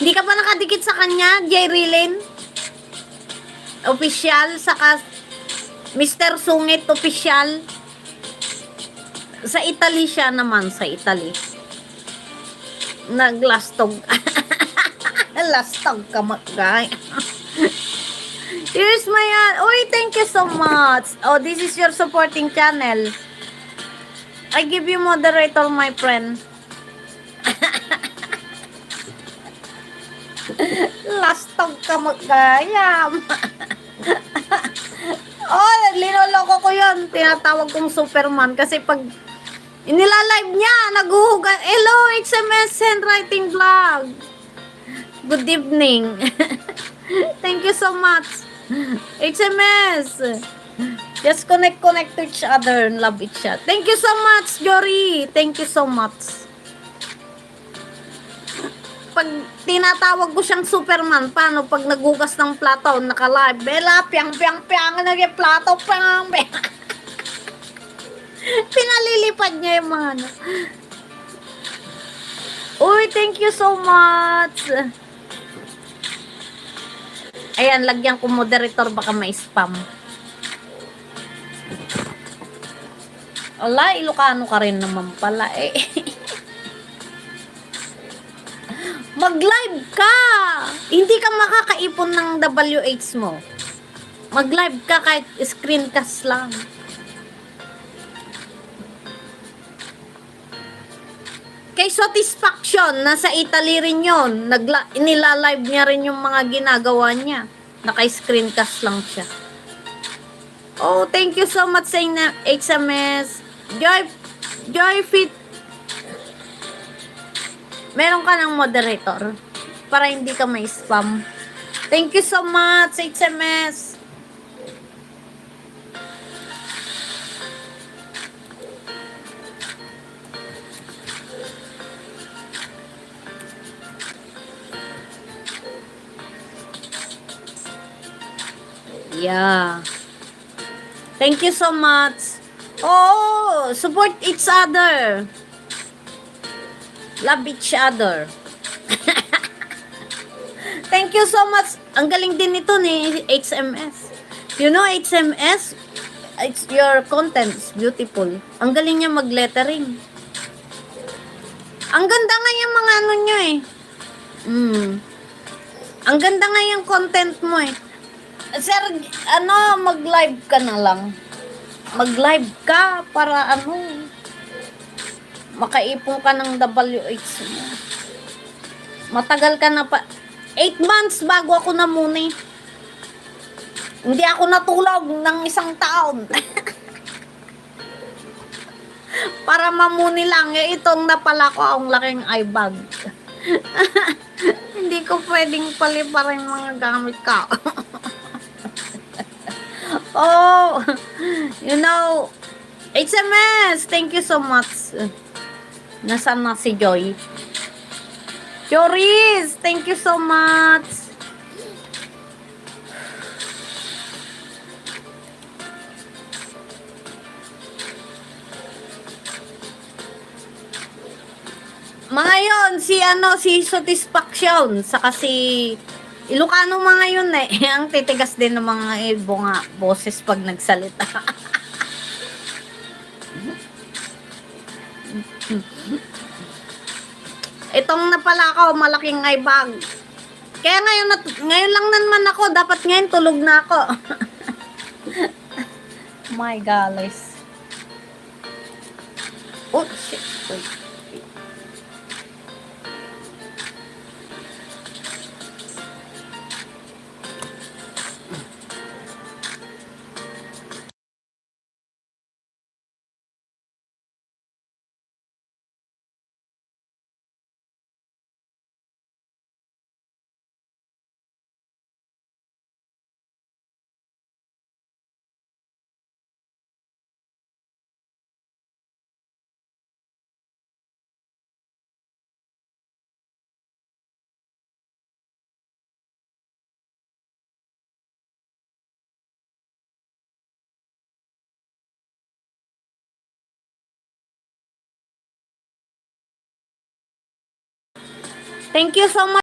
Hindi ka ba nakadikit sa kanya, Jerry Lynn? Official, saka Mr. Sungit official. Sa Italy siya naman, sa Italy. Naglastog. Lastog ka magkay. Here's my Uy, thank you so much. Oh, this is your supporting channel. I give you moderator, my friend. Lastog ka magkayam. Oh, linoloko ko yun. Tinatawag kong Superman kasi pag inilalive niya, naguhugan. Hello, XMS handwriting vlog. Good evening. Thank you so much. XMS. Just connect to each other and love each other. Thank you so much, Jory. Thank you so much. Pag tinatawag ko siyang Superman, paano pag nagugas ng plato, naka-live, bela, piang, naging plato, piang. Pinalilipad niya yung mga ano. Uy, thank you so much. Ayan, lagyan ko moderator, baka may spam. Ala, Ilocano ka rin naman pala eh. Mag-live ka! Hindi ka makakaipon ng WH mo. Mag-live ka kahit screencast lang. Kay Satisfaction, nasa Italy rin yun. Nila-live niya rin yung mga ginagawa niya. Naka-screencast lang siya. Oh, thank you so much sa HMS. Joy Fit. Meron ka ng moderator para hindi ka may spam. Thank you so much, HMS. Yeah. Thank you so much. Oh, support each other. Love each other. Thank you so much. Ang galing din nito ni HMS. You know, HMS, it's your content is beautiful. Ang galing niya mag-lettering. Ang ganda nga yung mga ano nyo eh. Ang ganda nga yung content mo eh. Sir, mag-live ka na lang. Mag-live ka para makaipon ka ng WH mo. Matagal ka na pa. 8 months bago ako namuni. Hindi ako natulog ng 1 taon. Para mamuni lang. Itong napala ko ang laking eye bag. Hindi ko pwedeng paliparin mga gamit ka. Oh, you know, HMS, thank you so much. Nasaan na si Joy? Joris, thank you so much. Mga yon, si Satisfaction, saka si Ilocano mga yun eh. Ang titigas din ng mga nga boses pag nagsalita. Itong napala ko, malaking eye bag. Kaya ngayon lang naman ako, dapat ngayon tulog na ako. My gosh. Oh, shit. Wait. Thank you so much.